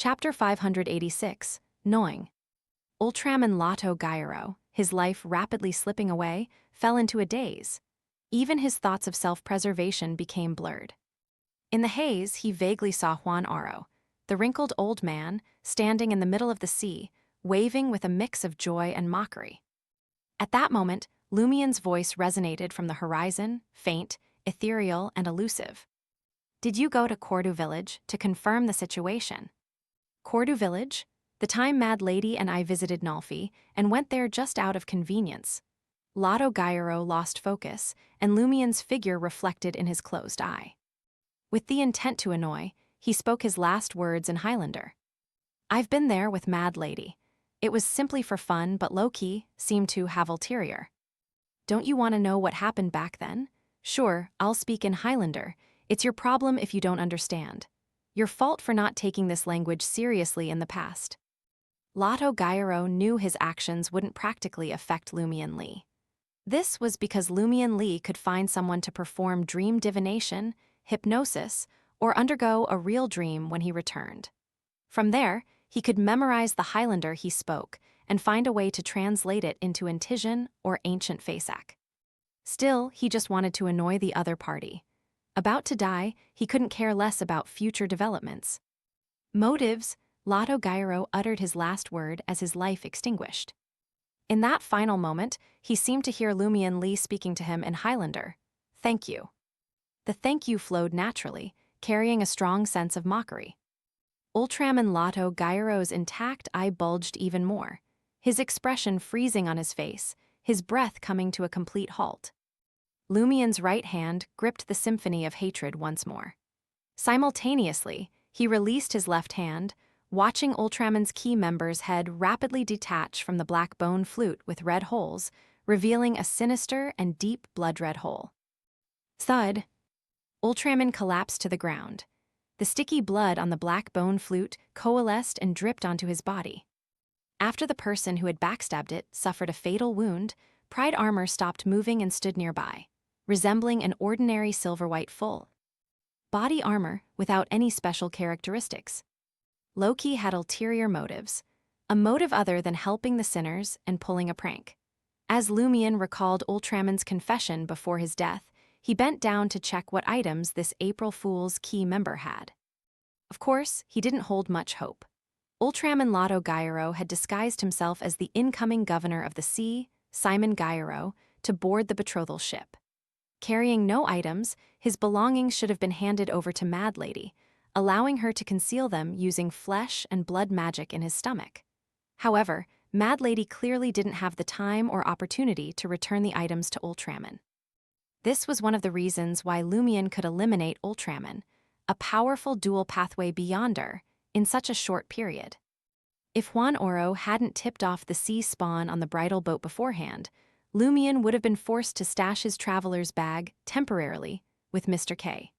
Chapter 586, Gnawing. Ultraman Lotto Gyro, his life rapidly slipping away, fell into a daze. Even his thoughts of self-preservation became blurred. In the haze, he vaguely saw Juan Aro, the wrinkled old man, standing in the middle of the sea, waving with a mix of joy and mockery. At that moment, Lumien's voice resonated from the horizon, faint, ethereal, and elusive. "Did you go to Cordu village to confirm the situation?" Cordu village? The time Mad Lady and I visited Nalfi and went there just out of convenience. Lotto Gyro lost focus, and Lumien's figure reflected in his closed eye. With the intent to annoy, he spoke his last words in Highlander. "I've been there with Mad Lady. It was simply for fun, but low-key seemed to have ulterior." "Don't you want to know what happened back then?" "Sure, I'll speak in Highlander. It's your problem if you don't understand. Your fault for not taking this language seriously in the past." Lotto Gyro knew his actions wouldn't practically affect Lumien Lee. This was because Lumien Lee could find someone to perform dream divination, hypnosis, or undergo a real dream when he returned. From there, he could memorize the Highlander he spoke and find a way to translate it into Intijan or ancient Fasak. Still, he just wanted to annoy the other party. About to die, he couldn't care less about future developments. Motives, Lotto Gyro uttered his last word as his life extinguished. In that final moment, he seemed to hear Lumien Lee speaking to him in Highlander. "Thank you." The thank you flowed naturally, carrying a strong sense of mockery. Ultraman Lotto Gyro's intact eye bulged even more, his expression freezing on his face, his breath coming to a complete halt. Lumien's right hand gripped the symphony of hatred once more. Simultaneously, he released his left hand, watching Ultraman's key member's head rapidly detach from the black bone flute with red holes, revealing a sinister and deep blood-red hole. Thud! Ultraman collapsed to the ground. The sticky blood on the black bone flute coalesced and dripped onto his body. After the person who had backstabbed it suffered a fatal wound, Pride Armor stopped moving and stood nearby, resembling an ordinary silver-white full body armor without any special characteristics. Loki had ulterior motives, a motive other than helping the sinners and pulling a prank. As Lumien recalled Ultraman's confession before his death, he bent down to check what items this April Fool's key member had. Of course, he didn't hold much hope. Ultraman Lotto Gyro had disguised himself as the incoming governor of the sea, Simon Gyro, to board the betrothal ship. Carrying no items, his belongings should have been handed over to Mad Lady, allowing her to conceal them using flesh and blood magic in his stomach. However, Mad Lady clearly didn't have the time or opportunity to return the items to Ultraman. This was one of the reasons why Lumien could eliminate Ultraman, a powerful dual pathway beyonder, in such a short period. If Juan Oro hadn't tipped off the sea spawn on the bridal boat beforehand, Lumien would have been forced to stash his traveler's bag, temporarily, with Mr. K.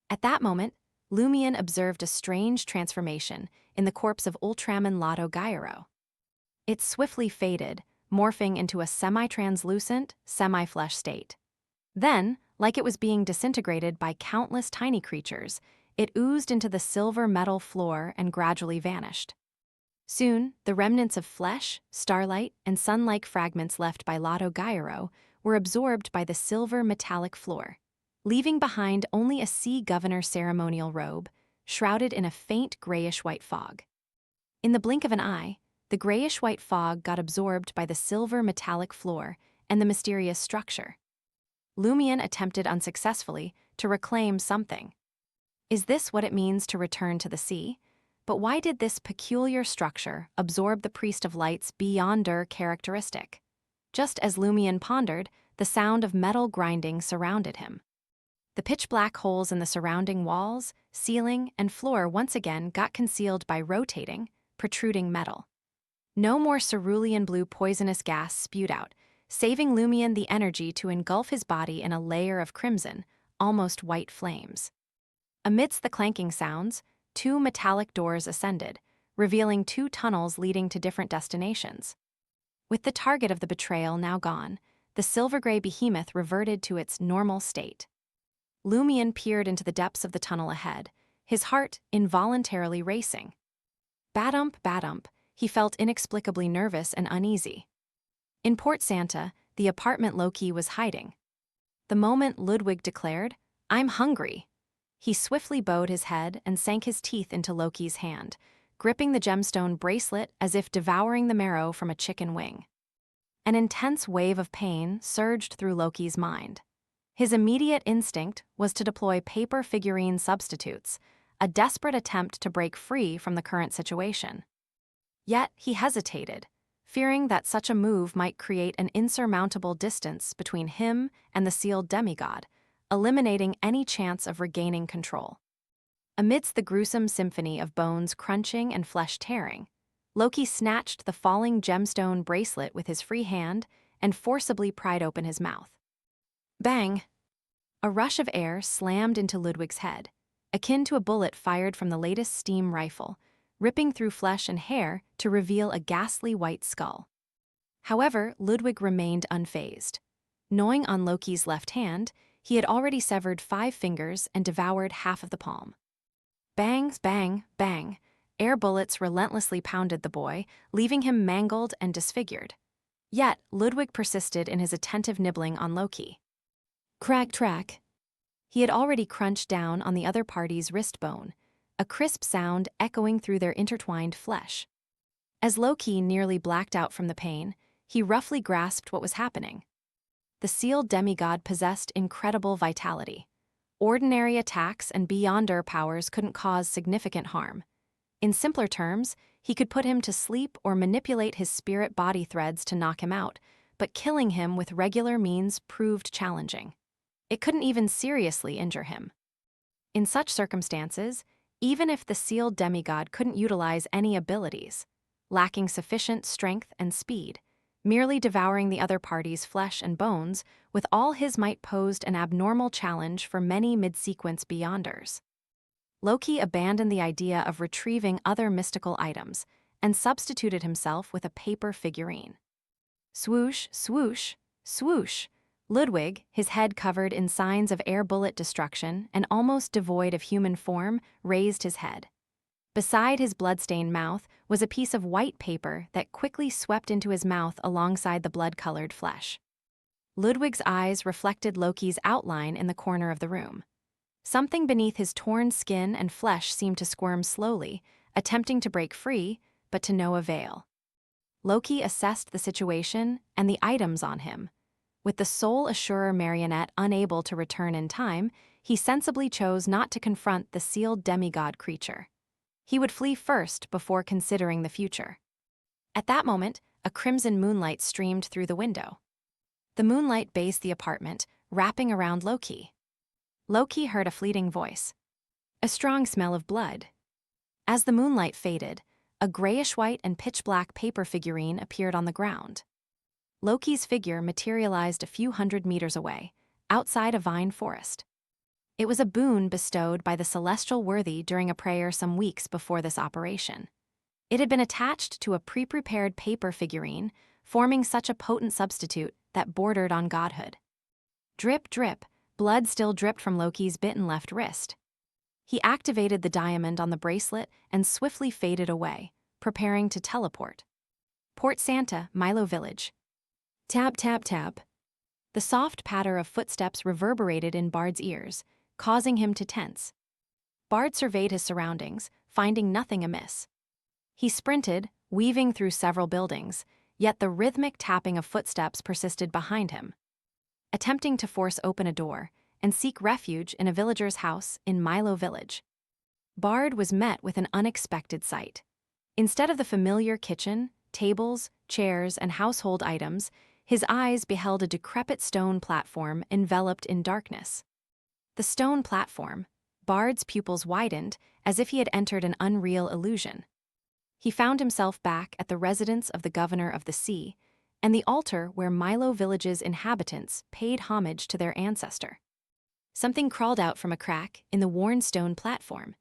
At that moment, Lumien observed a strange transformation in the corpse of Ultraman Lotto Gyro. It swiftly faded, morphing into a semi-translucent, semi-flesh state. Then, like it was being disintegrated by countless tiny creatures, it oozed into the silver metal floor and gradually vanished. Soon, the remnants of flesh, starlight, and sun-like fragments left by Lotto Gyro were absorbed by the silver metallic floor, leaving behind only a sea governor ceremonial robe, shrouded in a faint grayish-white fog. In the blink of an eye, the grayish-white fog got absorbed by the silver metallic floor and the mysterious structure. Lumien attempted unsuccessfully to reclaim something. Is this what it means to return to the sea? But why did this peculiar structure absorb the Priest of Light's beyonder characteristic? Just as Lumien pondered, the sound of metal grinding surrounded him. The pitch-black holes in the surrounding walls, ceiling, and floor once again got concealed by rotating, protruding metal. No more cerulean blue poisonous gas spewed out, saving Lumien the energy to engulf his body in a layer of crimson, almost white flames. Amidst the clanking sounds, two metallic doors ascended, revealing two tunnels leading to different destinations. With the target of the betrayal now gone, the silver-gray behemoth reverted to its normal state. Lumien peered into the depths of the tunnel ahead, his heart involuntarily racing. Badump, he felt inexplicably nervous and uneasy. In Port Santa, the apartment Loki was hiding. The moment Ludwig declared, "I'm hungry," he swiftly bowed his head and sank his teeth into Loki's hand, gripping the gemstone bracelet as if devouring the marrow from a chicken wing. An intense wave of pain surged through Loki's mind. His immediate instinct was to deploy paper figurine substitutes, a desperate attempt to break free from the current situation. Yet he hesitated, fearing that such a move might create an insurmountable distance between him and the sealed demigod, eliminating any chance of regaining control. Amidst the gruesome symphony of bones crunching and flesh tearing, Loki snatched the falling gemstone bracelet with his free hand and forcibly pried open his mouth. Bang! A rush of air slammed into Ludwig's head, akin to a bullet fired from the latest steam rifle, ripping through flesh and hair to reveal a ghastly white skull. However, Ludwig remained unfazed. Gnawing on Loki's left hand, he had already severed 5 fingers and devoured half of the palm. Bang, bang, bang. Air bullets relentlessly pounded the boy, leaving him mangled and disfigured. Yet, Ludwig persisted in his attentive nibbling on Loki. Crack, crack. He had already crunched down on the other party's wrist bone, a crisp sound echoing through their intertwined flesh. As Loki nearly blacked out from the pain, he roughly grasped what was happening. The sealed demigod possessed incredible vitality. Ordinary attacks and beyonder powers couldn't cause significant harm. In simpler terms, he could put him to sleep or manipulate his spirit body threads to knock him out, but killing him with regular means proved challenging. It couldn't even seriously injure him. In such circumstances, even if the sealed demigod couldn't utilize any abilities, lacking sufficient strength and speed, merely devouring the other party's flesh and bones with all his might posed an abnormal challenge for many mid-sequence beyonders. Loki abandoned the idea of retrieving other mystical items and substituted himself with a paper figurine. Swoosh, swoosh, swoosh. Ludwig, his head covered in signs of air bullet destruction and almost devoid of human form, raised his head. Beside his blood-stained mouth was a piece of white paper that quickly swept into his mouth alongside the blood-colored flesh. Ludwig's eyes reflected Loki's outline in the corner of the room. Something beneath his torn skin and flesh seemed to squirm slowly, attempting to break free, but to no avail. Loki assessed the situation and the items on him. With the Soul Assurer marionette unable to return in time, he sensibly chose not to confront the sealed demigod creature. He would flee first before considering the future. At that moment, a crimson moonlight streamed through the window. The moonlight bathed the apartment, wrapping around Loki. Loki heard a fleeting voice. A strong smell of blood. As the moonlight faded, a grayish-white and pitch-black paper figurine appeared on the ground. Loki's figure materialized a few hundred meters away, outside a vine forest. It was a boon bestowed by the celestial worthy during a prayer some weeks before this operation. It had been attached to a pre-prepared paper figurine, forming such a potent substitute that bordered on godhood. Drip, drip, blood still dripped from Loki's bitten left wrist. He activated the diamond on the bracelet and swiftly faded away, preparing to teleport. Port Santa, Milo Village. Tap, tap, tap. The soft patter of footsteps reverberated in Bard's ears, causing him to tense. Bard surveyed his surroundings, finding nothing amiss. He sprinted, weaving through several buildings, yet the rhythmic tapping of footsteps persisted behind him. Attempting to force open a door and seek refuge in a villager's house in Milo Village, Bard was met with an unexpected sight. Instead of the familiar kitchen, tables, chairs, and household items, his eyes beheld a decrepit stone platform enveloped in darkness. The stone platform, Bard's pupils widened as if he had entered an unreal illusion. He found himself back at the residence of the Governor of the Sea, and the altar where Milo Village's inhabitants paid homage to their ancestor. Something crawled out from a crack in the worn stone platform.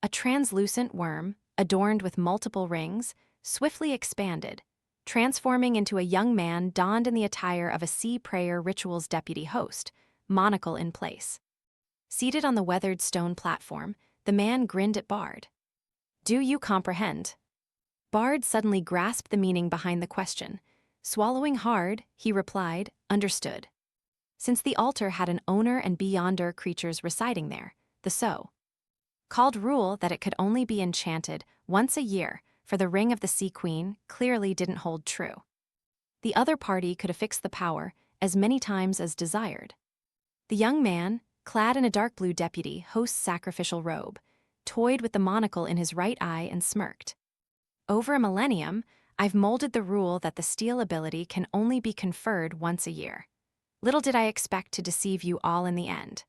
A translucent worm, adorned with multiple rings, swiftly expanded, transforming into a young man donned in the attire of a Sea Prayer Rituals deputy host, monocle in place. Seated on the weathered stone platform, the man grinned at Bard. Do you comprehend? Bard suddenly grasped the meaning behind the question. Swallowing hard, he replied, understood. Since the altar had an owner and beyonder creatures residing there, the so called rule that it could only be enchanted once a year for the ring of the Sea Queen clearly didn't hold true. The other party could affix the power as many times as desired. The young man, clad in a dark blue deputy host's sacrificial robe, toyed with the monocle in his right eye and smirked. Over a millennium, I've molded the rule that the steal ability can only be conferred once a year. Little did I expect to deceive you all in the end.